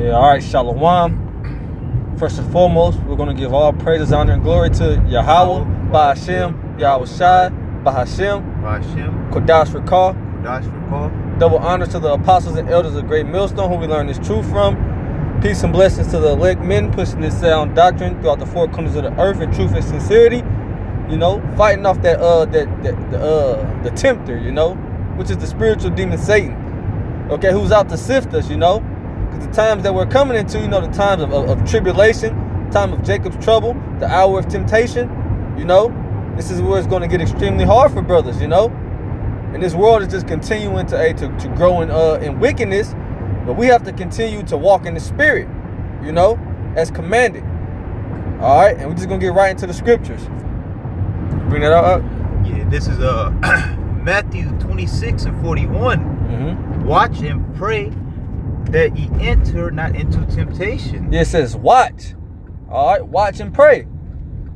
Yeah, all right, Shalom. First and foremost, we're going to give all praises, honor, and glory to Yahweh, Bahashem, Yahweh Shai, Bahashem, Kodash Rakah. Double honors to the apostles and elders of Great Millstone, who we learn this truth from. Peace and blessings to the elect men pushing this sound doctrine throughout the four corners of the earth in truth and sincerity. You know, fighting off the tempter, you know, which is the spiritual demon Satan. Okay, who's out to sift us, you know. Because the times that we're coming into, you know, the times of tribulation, time of Jacob's trouble, the hour of temptation, you know, this is where it's going to get extremely hard for brothers, you know. And this world is just continuing to grow in wickedness, but we have to continue to walk in the spirit, you know, as commanded. All right, and we're just going to get right into the scriptures. Bring that out. Yeah, this is Matthew 26:41. Mm-hmm. Watch and pray that ye enter not into temptation. Yeah, it says watch. All right, watch and pray.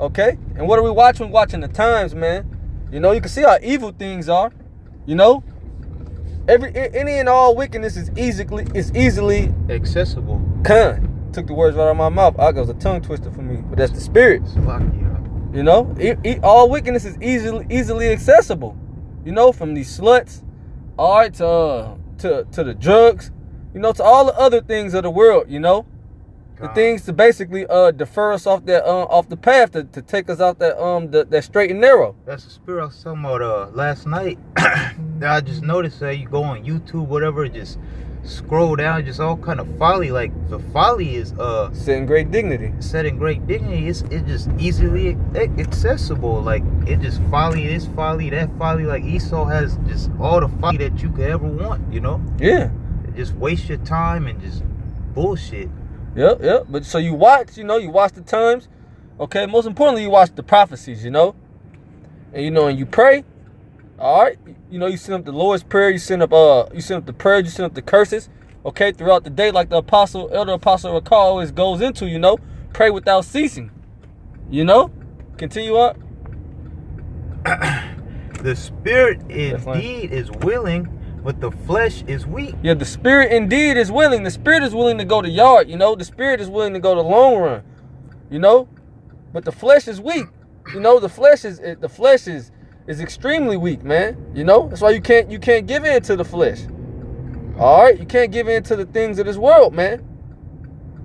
Okay, and what are we watching? We're watching the times, man. You know, you can see how evil things are. You know, any and all wickedness is easily accessible. Took the words right out of my mouth. That was a tongue twister for me, but that's the spirit. You know, all wickedness is easily accessible. You know, from these sluts, all right, to the drugs, you know, to all the other things of the world. You know, the things to basically defer us off the path to take us out that straight and narrow. That's the spirit I was talking about last night. I just noticed that you go on YouTube, whatever, just scroll down, just all kind of folly. Like the folly is setting great dignity. It's just easily accessible. Like it just folly, this folly, that folly. Like Esau has just all the folly that you could ever want. You know? Yeah. Just waste your time and just bullshit. Yep. But so you watch, you know, you watch the times. Okay. Most importantly, you watch the prophecies. You know, and and you pray. All right, you know, you send up the Lord's prayer, you send up the prayers, you send up the curses, okay, throughout the day, like the elder apostle Rakah always goes into, you know, pray without ceasing. You know? Continue up. The spirit indeed is willing, but the flesh is weak. Yeah, the spirit indeed is willing. The spirit is willing to go the yard, you know, the spirit is willing to go the long run, you know, but the flesh is weak. You know, the flesh is extremely weak, man. You know, that's why you can't give in to the flesh. All right, you can't give in to the things of this world, man.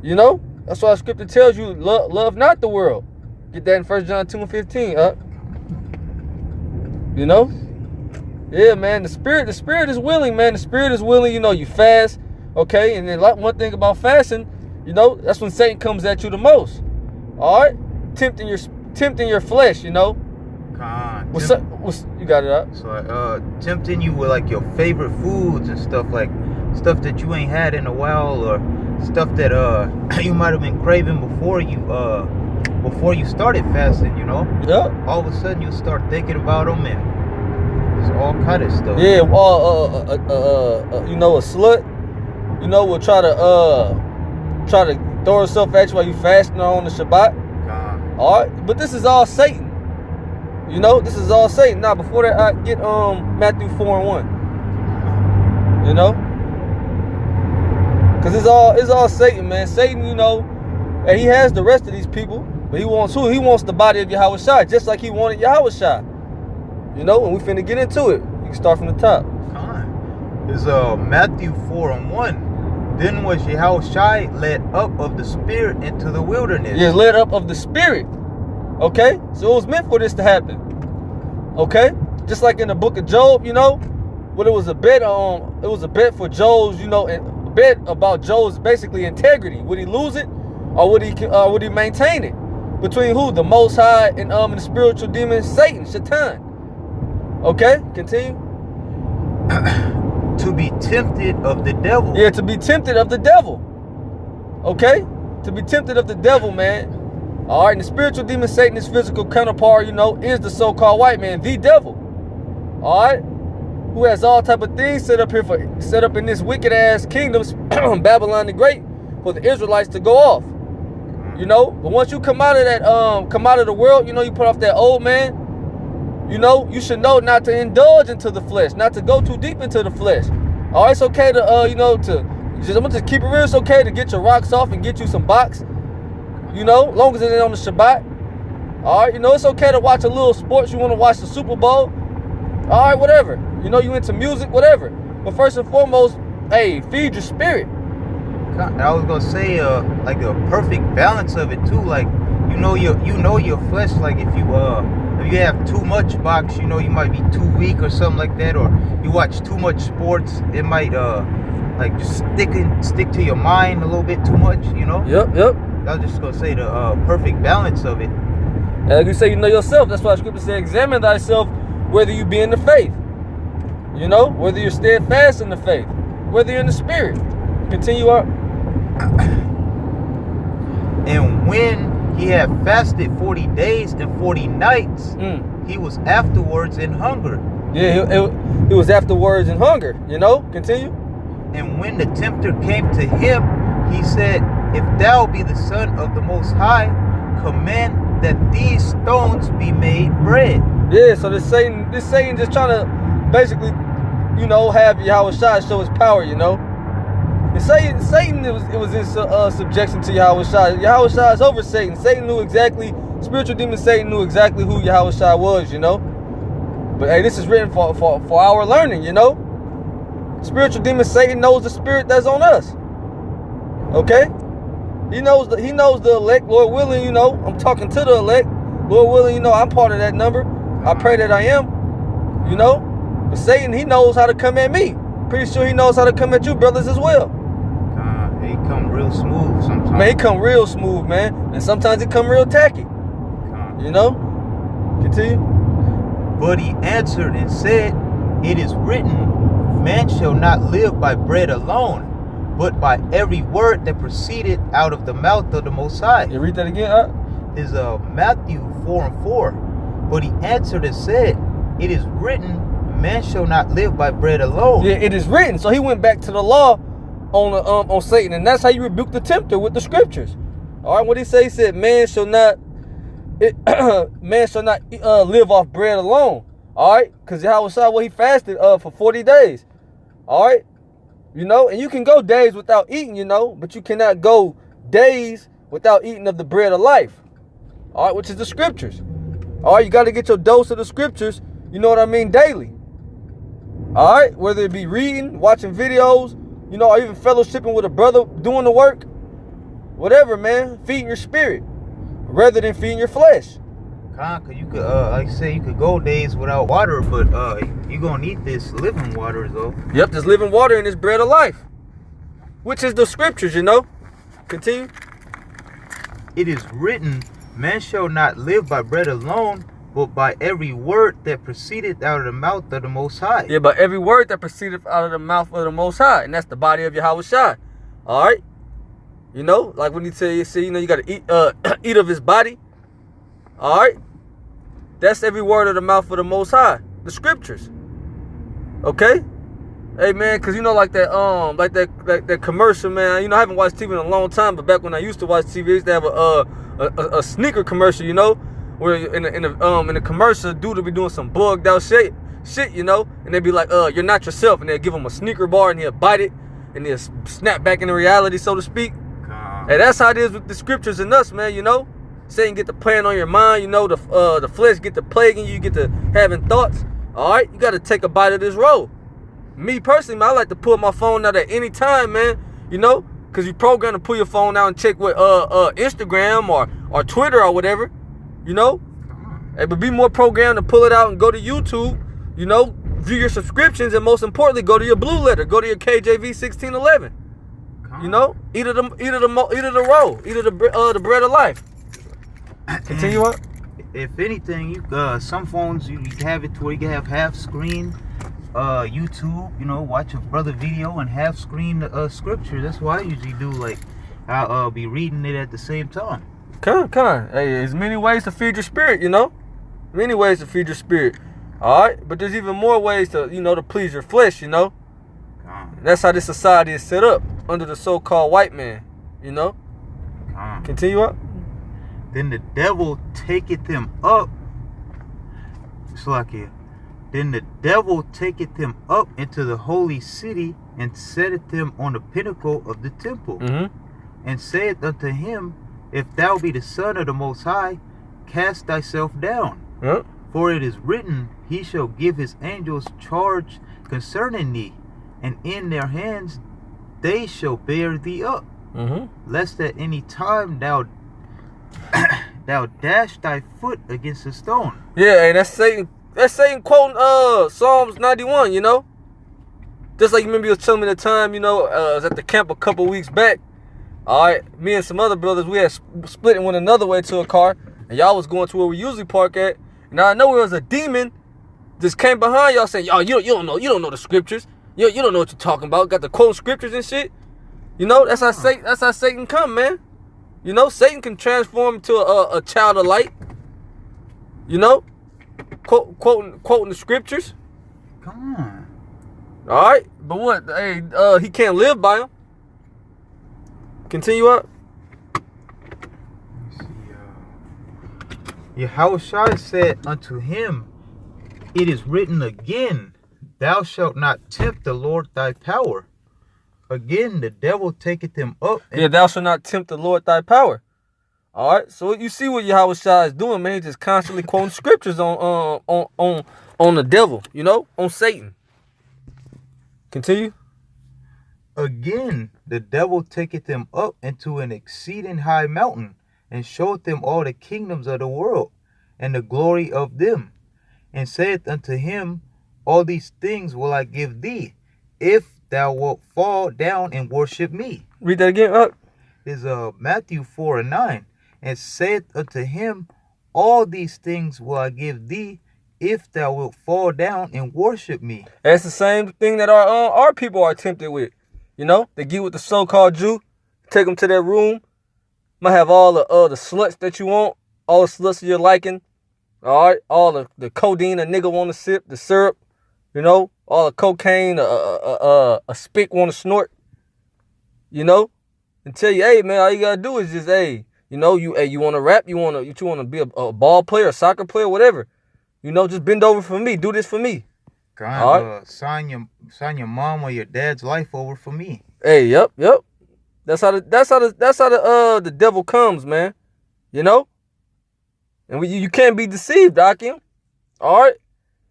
You know, that's why the scripture tells you love not the world. Get that in 1 John 2:15. You know, yeah, man. The spirit is willing, man. The spirit is willing. You know, you fast, okay, and then one thing about fasting, you know, that's when Satan comes at you the most. All right, tempting your flesh, you know. What's you got it up? So tempting you with like your favorite foods and stuff that you ain't had in a while, or stuff that you might have been craving before you started fasting, you know? Yeah. All of a sudden you start thinking about them, and there's all kind of stuff. Yeah, you know, a slut, you know, will try to throw herself at you while you fasting on the Shabbat. All right, but this is all Satan. You know, this is all Satan. Now, before that, I get Matthew 4:1. You know, because it's all Satan, man. Satan, you know, and he has the rest of these people, but he wants who? He wants the body of Yahweh Shai, just like he wanted Yahweh Shai. You know, and we finna get into it. You can start from the top. It's Matthew 4:1. Then was Yahweh Shai led up of the spirit into the wilderness. Yeah, led up of the spirit. Okay, so it was meant for this to happen. Okay, just like in the book of Job, you know, when it was a bet for Job's, you know, and a bet about Job's basically integrity. Would he lose it, or would he maintain it? Between who? The Most High and the spiritual demon Satan, Shaitan. Okay, continue. To be tempted of the devil. Yeah, to be tempted of the devil. Okay, to be tempted of the devil, man. All right, and the spiritual demon Satan, his physical counterpart, you know, is the so-called white man, the devil. All right, who has all type of things set up in this wicked ass kingdom, Babylon the Great, for the Israelites to go off. You know, but once you come out of the world, you know, you put off that old man. You know, you should know not to indulge into the flesh, not to go too deep into the flesh. All right, it's okay to I'm gonna just keep it real. It's okay to get your rocks off and get you some box. You know, long as it ain't on the Shabbat. All right, you know, it's okay to watch a little sports. You want to watch the Super Bowl. All right, whatever. You know, you into music, whatever. But first and foremost, hey, feed your spirit. I was gonna say, like a perfect balance of it too. Like, you know your flesh. Like if you have too much box, you know, you might be too weak or something like that. Or you watch too much sports, it might like just stick to your mind a little bit too much. You know. Yep. I was just gonna say the perfect balance of it. Like you say, you know yourself. That's why the scripture says, examine thyself whether you be in the faith. You know, whether you're steadfast in the faith, whether you're in the spirit. Continue on. And when he had fasted 40 days and 40 nights, he was afterwards in hunger. Yeah, he was afterwards in hunger. You know, continue. And when the tempter came to him, he said, if thou be the Son of the Most High, command that these stones be made bread. Yeah, so this Satan just trying to basically, you know, have Yahweh Shai show his power, you know. And Satan it was in subjection to Yahweh Shai. Yahweh Shai is over Satan. Spiritual demon Satan knew exactly who Yahweh Shai was, you know. But hey, this is written for our learning, you know. Spiritual demon Satan knows the spirit that's on us. Okay? He knows the elect, Lord willing, you know. I'm talking to the elect. Lord willing, you know, I'm part of that number. I pray that I am. You know? But Satan, he knows how to come at me. Pretty sure he knows how to come at you brothers as well. He come real smooth sometimes. Man, he come real smooth, man. And sometimes he come real tacky. You know? Continue. But he answered and said, it is written, man shall not live by bread alone, but by every word that proceeded out of the mouth of the Most High. You read that again? Is Matthew 4:4. But he answered and said, it is written, man shall not live by bread alone. Yeah, it is written. So he went back to the law on Satan, and that's how you rebuke the tempter with the scriptures. All right, what he say? He said, man shall not live off bread alone. All right, because Yahweh Shai, he fasted for 40 days. All right, you know, and you can go days without eating, you know, but you cannot go days without eating of the bread of life. All right, which is the scriptures. All right, you got to get your dose of the scriptures, you know what I mean, daily. All right, whether it be reading, watching videos, you know, or even fellowshipping with a brother doing the work, whatever, man, feeding your spirit rather than feeding your flesh. Cause you could, like I say, you could go days without water, but you gonna need this living water though. Yep, this living water and this bread of life, which is the scriptures, you know. Continue. It is written, man shall not live by bread alone, but by every word that proceeded out of the mouth of the Most High. Yeah, by every word that proceeded out of the mouth of the Most High, and that's the body of Yahweh Shai. All right, you know, like when you say, you know, you got to eat, eat of his body. All right, that's every word of the mouth of the Most High, the scriptures. Okay, hey man, cause you know, like that commercial, man. You know, I haven't watched TV in a long time, but back when I used to watch TV, I used to have a sneaker commercial, you know. Where in the commercial, dude will be doing some bugged out shit, you know, and they'd be like, you're not yourself, and they'll give him a sneaker bar, and he'll bite it, and he'll snap back into reality, so to speak. And that's how it is with the scriptures and us, man, you know. Satan get to playing on your mind, you know, the flesh get to plaguing you, get to having thoughts. All right, you got to take a bite of this roll. Me personally, man, I like to pull my phone out at any time, man, you know, because you program to pull your phone out and check with Instagram or Twitter or whatever. You know, hey, but be more programmed to pull it out and go to YouTube, you know, view your subscriptions, and most importantly, go to your blue letter, go to your KJV 1611. You know, eat of the roll, eat of the bread of life. Continue on. If anything, you some phones you have it to where you can have half screen YouTube, you know, watch a brother video and half screen scripture. That's what I usually do. Like I'll be reading it at the same time. Come on. Hey, there's many ways to feed your spirit, you know? Many ways to feed your spirit. All right? But there's even more ways to, you know, to please your flesh, you know? That's how this society is set up, under the so-called white man, you know? Continue up. Then the devil taketh them up. Then the devil taketh them up into the holy city and setteth them on the pinnacle of the temple, and saith unto him, If thou be the Son of the Most High, cast thyself down. Yep. For it is written, He shall give his angels charge concerning thee, and in their hands they shall bear thee up, lest at any time thou dash thy foot against a stone. Yeah, and that's Satan. That's Satan quoting Psalms 91. You know, just like you remember you was telling me the time. You know, I was at the camp a couple weeks back. All right, me and some other brothers, we had split and went another way to a car, and y'all was going to where we usually park at. And I know there was a demon just came behind y'all saying, "Y'all, you don't know the scriptures. You don't know what you're talking about. Got the quote scriptures and shit." You know, that's how Satan come, man. You know, Satan can transform into a child of light. You know, quoting the scriptures. Come on. All right, but what? Hey, he can't live by them. Continue up. Let's see. Yahushua said unto him, It is written again, Thou shalt not tempt the Lord thy power. Again, the devil taketh him up. Yeah, thou shalt not tempt the Lord thy power. All right, so you see what Yahushua is doing, man. He's just constantly quoting scriptures on the devil, you know, on Satan. Continue. Again, the devil taketh him up into an exceeding high mountain, and showeth him all the kingdoms of the world, and the glory of them, and saith unto him, All these things will I give thee, if thou wilt fall down and worship me. Read that again up. Is Matthew 4:9, and saith unto him, All these things will I give thee, if thou wilt fall down and worship me. That's the same thing that our people are tempted with. You know, they get with the so-called Jew, take them to their room, might have all the sluts that you want, all the sluts of your liking, all right, all the codeine a nigga want to sip, the syrup, you know, all the cocaine a spick want to snort, you know, and tell you, hey man, all you gotta do is just, hey, you know, you want to rap, you want to be a ball player, a soccer player, whatever, you know, just bend over for me, do this for me. God, sign your mom or your dad's life over for me. Hey, yep. That's how the devil comes, man. You know, and you can't be deceived, Akim. All right,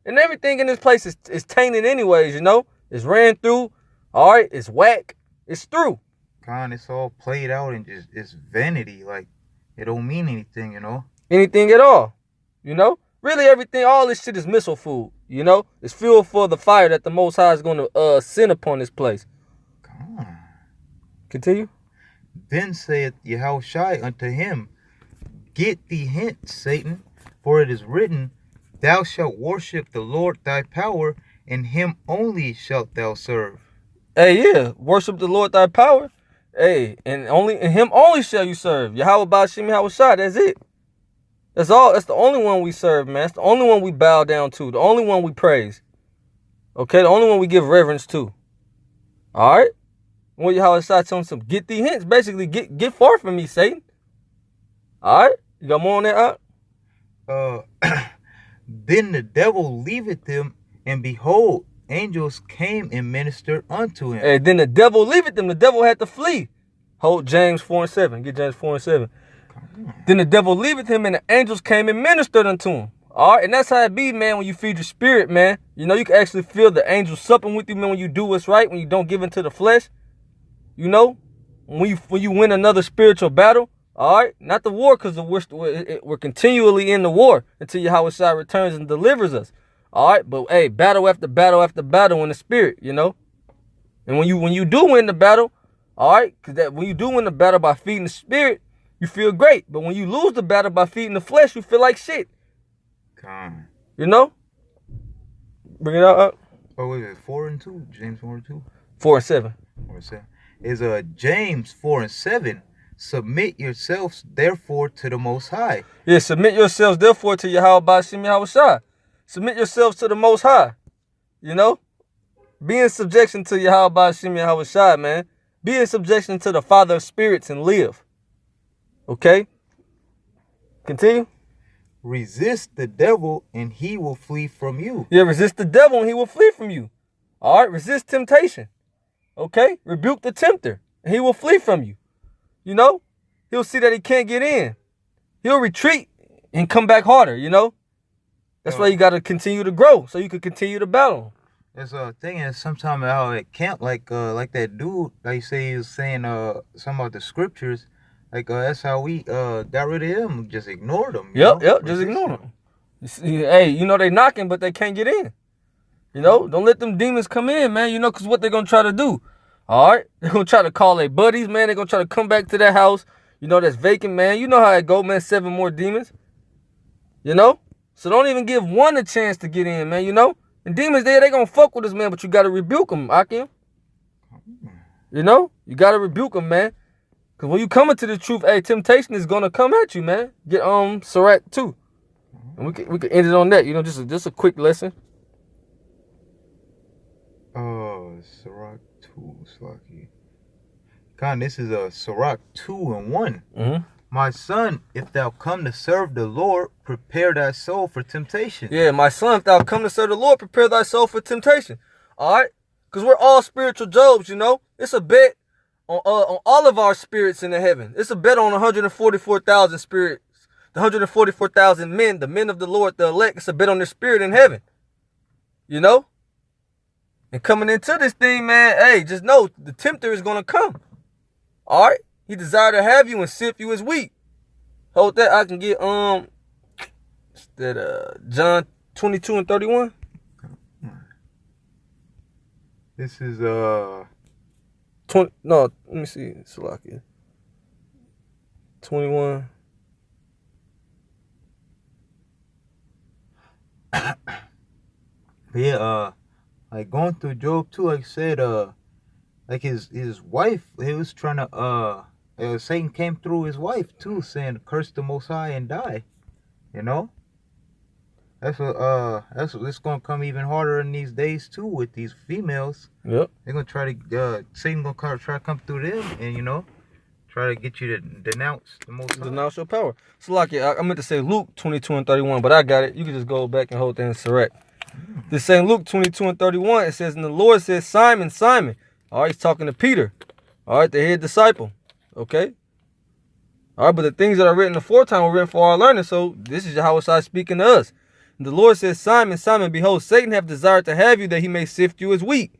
and everything in this place is tainted, anyways. You know, it's ran through. All right, it's whack. It's through. God, it's all played out and just it's vanity. Like it don't mean anything, you know. Anything at all, you know. Really, everything, all this shit is missile food, you know? It's fuel for the fire that the Most High is going to send upon this place. Come on. Continue. Then saith Yahushua unto him, Get thee hence, Satan, for it is written, Thou shalt worship the Lord thy power, and him only shalt thou serve. Hey, yeah, worship the Lord thy power. Hey, and him only shall you serve. Yahweh Ba'ashim Yahushua, that's it. That's all. That's the only one we serve, man. That's the only one we bow down to. The only one we praise. Okay, the only one we give reverence to. All right. When Yahushua telling some, get thee hence. Basically, get far from me, Satan. All right. You got more on that? Then the devil leaveth him, and behold, angels came and ministered unto him. Hey, then the devil leaveth him. The devil had to flee. Hold James 4:7. Get James 4:7. Then the devil leaveth him, and the angels came and ministered unto him. All right, and that's how it be, man, when you feed your spirit, man. You know, you can actually feel the angels supping with you, man, when you do what's right, when you don't give into the flesh. You know, when you win another spiritual battle, all right? Not the war, because we're continually in the war until Yahushua returns and delivers us. All right, but, hey, battle after battle after battle in the spirit, you know. And when you do win the battle, all right, because when you do win the battle by feeding the spirit, you feel great. But when you lose the battle by feeding the flesh, you feel like shit. Come. You know? Bring it up. Oh, wait, 4:2? James 4:2? 4:7. 4:7. Is James 4:7. Submit yourselves, therefore, to the Most High. Yeah, submit yourselves, therefore, to Yahweh Ba'ashim Yahushua. Submit yourselves to the Most High. You know? Be in subjection to Yahweh Ba'ashim Yahushua, man. Be in subjection to the Father of spirits and live. Okay? Continue. Resist the devil and he will flee from you. Yeah, resist the devil and he will flee from you. All right? Resist temptation. Okay? Rebuke the tempter, and he will flee from you. You know? He'll see that he can't get in. He'll retreat and come back harder, you know? That's why you got to continue to grow so you can continue to battle. There's a thing is sometimes how at camp, like that dude, like say he was saying some of the scriptures, like that's how we got rid of him, just ignored him. Yep, just ignore them. Hey, you know they knocking, but they can't get in. You know, don't let them demons come in, man. You know, because what they're going to try to do. All right? They're going to try to call their buddies, man. They're going to try to come back to that house, you know, that's vacant, man. You know how it go, man. 7 more demons. You know? So don't even give one a chance to get in, man, you know? And demons there, they going to fuck with us, man, but you got to rebuke them, Akim. You know? You got to rebuke them, man. Because when you come into the truth, hey, temptation is going to come at you, man. Get Sirach 2. And we can end it on that, you know, just a quick lesson. Sirach 2, Slaki. Con, this is a Sirach 2:1. Mm-hmm. My son, if thou come to serve the Lord, prepare thy soul for temptation. Yeah, my son, if thou come to serve the Lord, prepare thy soul for temptation. All right? Because we're all spiritual Jobs, you know. It's a bet on all of our spirits in the heaven. It's a bet on 144,000 spirits. The 144,000 men, the men of the Lord, the elect. It's a bet on their spirit in heaven. You know? And coming into this thing, man, hey, just know the tempter is going to come. All right? He desire to have you and sift you as wheat. Hold that. I can get John 22:31. This is 20. No, let me see. Salakia. 21. Yeah, like going through Job too, like I said, like his wife, he was trying to Satan came through his wife too, saying curse the Most High and die. You know? That's what's gonna come even harder in these days too with these females. Yep. They're gonna try to Satan gonna try to come through them and, you know, try to get you to denounce the Most High. Denounce your power. So like I meant to say Luke 22:31, but I got it. You can just go back and hold that in Sirach. This same Luke 22:31, it says, and the Lord says, Simon, Simon. All right, he's talking to Peter. All right, the head disciple. Okay? All right, but the things that are written aforetime were written for our learning, so this is Yahushua speaking to us. And the Lord says, Simon, Simon, behold, Satan hath desired to have you that he may sift you as wheat.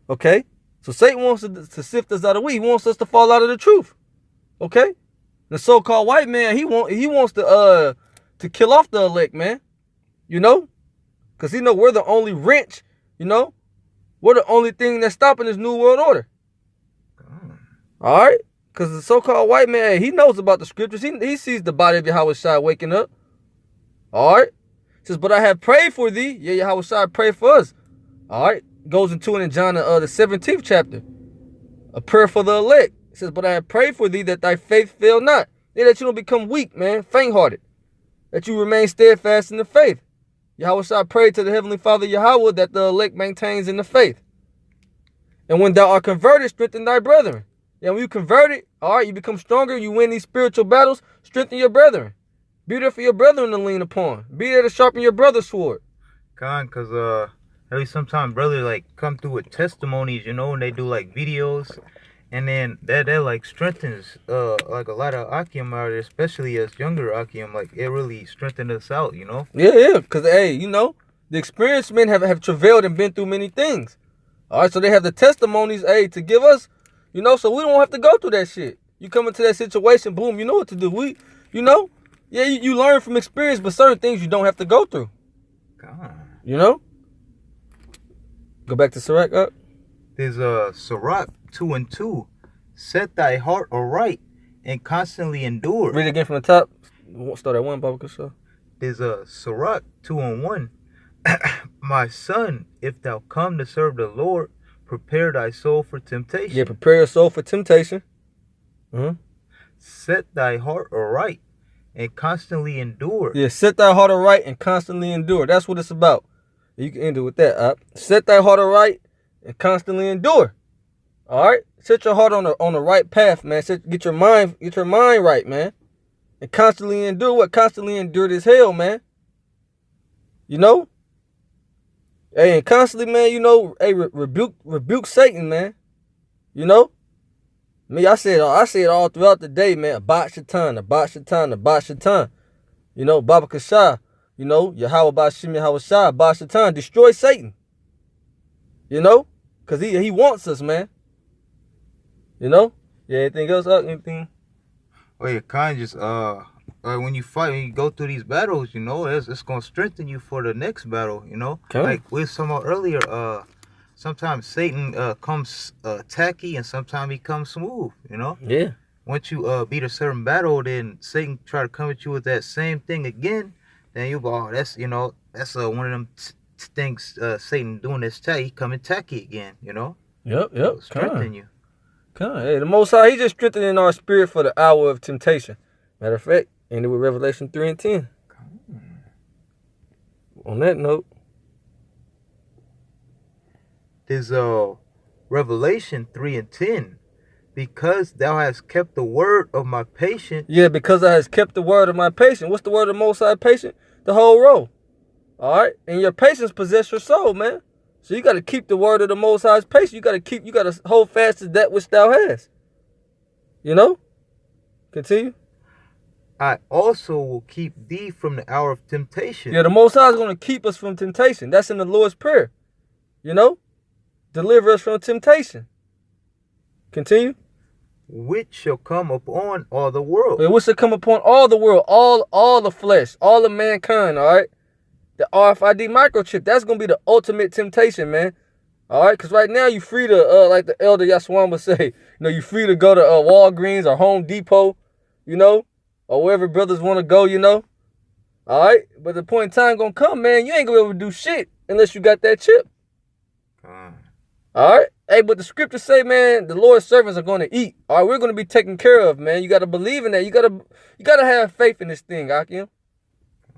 Okay? So Satan wants to sift us out of wheat. He wants us to fall out of the truth. Okay? The so-called white man, he wants to kill off the elect, man. You know? Because he know we're the only wrench, you know? We're the only thing that's stopping this new world order. All right? Because the so-called white man, he knows about the scriptures. He sees the body of Yahushua waking up. All right? It says, but I have prayed for thee. Yeah, Yahushua prayed for us. All right? Goes into it in John, the 17th chapter. A prayer for the elect. It says, but I have prayed for thee that thy faith fail not. Yeah, that you don't become weak, man, faint-hearted. That you remain steadfast in the faith. Yahushua prayed to the Heavenly Father Yahweh that the elect maintains in the faith. And when thou art converted, strengthen thy brethren. And when you converted, all right, you become stronger, you win these spiritual battles, strengthen your brethren. Be there for your brethren to lean upon. Be there to sharpen your brother's sword. Because at least sometimes brothers like come through with testimonies, you know, and they do like videos. And then that like strengthens like a lot of Akim out there, especially us younger Akim. Like it really strengthened us out, you know? Yeah. Because, hey, you know, the experienced men have travailed and been through many things. All right, so they have the testimonies, hey, to give us, you know, so we don't have to go through that shit. You come into that situation, boom, you know what to do. You know, yeah, you learn from experience, but certain things you don't have to go through. God. You know? Go back to Sirach up. There's Sirach 2:2. Set thy heart aright and constantly endure. Read it again from the top. Start at 1, Baba Kasha. There's Sirach 2:1. My son, if thou come to serve the Lord, prepare thy soul for temptation. Yeah, prepare your soul for temptation. Mm-hmm. Set thy heart aright and constantly endure. Yeah, set thy heart aright and constantly endure. That's what it's about. You can end it with that. Set thy heart aright and constantly endure. All right, set your heart on the right path, man. Get your mind right, man, and constantly endure. What constantly endured is hell, man. You know. Hey, and constantly, man, you know, hey, rebuke Satan, man. You know? Me, I say it all throughout the day, man. Abat Shaitan, Abat Shaitan, Abat Shaitan. You know, Baba Kashah. You know, Yahweh Bashim Yahweh Shah, Abat Shaitan. Destroy Satan. You know? Because he wants us, man. You know? Yeah, anything else up? Anything? Well, you kind of just when you fight, when you go through these battles, you know, it's gonna strengthen you for the next battle. You know, Okay. like we were talking about earlier. Sometimes Satan comes tacky, and sometimes he comes smooth. You know. Yeah. Once you beat a certain battle, then Satan try to come at you with that same thing again. Then you go, oh, that's one of them things Satan doing this tacky. He coming tacky again. You know. Yep. It'll strengthen you. Hey, the Most High, he just strengthening our spirit for the hour of temptation. Matter of fact, ended with Revelation 3 and 10. On that note, there's Revelation 3 and 10. Because thou hast kept the word of my patience. Yeah, because I has kept the word of my patience. What's the word of the Most High patient? The whole row. All right? And your patience possess your soul, man. So you got to keep the word of the Most High's patience. You got to hold fast to that which thou hast. You know? Continue. I also will keep thee from the hour of temptation. Yeah, the Most High is going to keep us from temptation. That's in the Lord's Prayer. You know? Deliver us from temptation. Continue. Which shall come upon all the world. Which shall come upon all the world, all the flesh, all of mankind, all right? The RFID microchip, that's going to be the ultimate temptation, man. All right? Because right now you free to, like the elder Yaswan would say, you free to go to Walgreens or Home Depot, or wherever brothers want to go, All right? But the point in time going to come, man, you ain't going to be able to do shit unless you got that chip. All right? Hey, but the scriptures say, man, the Lord's servants are going to eat. All right? We're going to be taken care of, man. You got to believe in that. You got to have faith in this thing, Akim.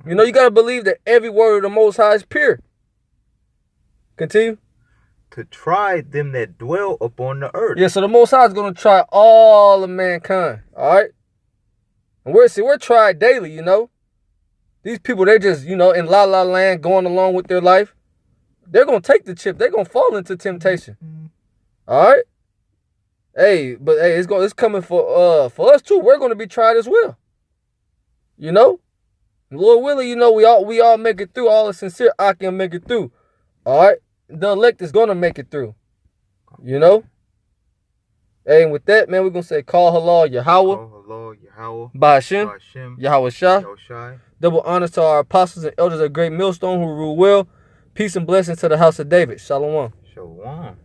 You got to believe that every word of the Most High is pure. Continue. To try them that dwell upon the earth. Yeah, so the Most High is going to try all of mankind. All right? And we're tried daily, These people, they just, in la la land going along with their life. They're going to take the chip. They're going to fall into temptation. All right? Hey, but it's coming for us too. We're going to be tried as well. Lord willing, we all make it through. All the sincere I can make it through. All right? The elect is going to make it through. Hey, and with that, man, we're going to say, call halal Yahweh. Call halal Yahweh. Ba'ashim. Yahweh Shah. Double honors to our apostles and elders of Great Millstone who rule well. Peace and blessings to the house of David. Shalom. Shalom.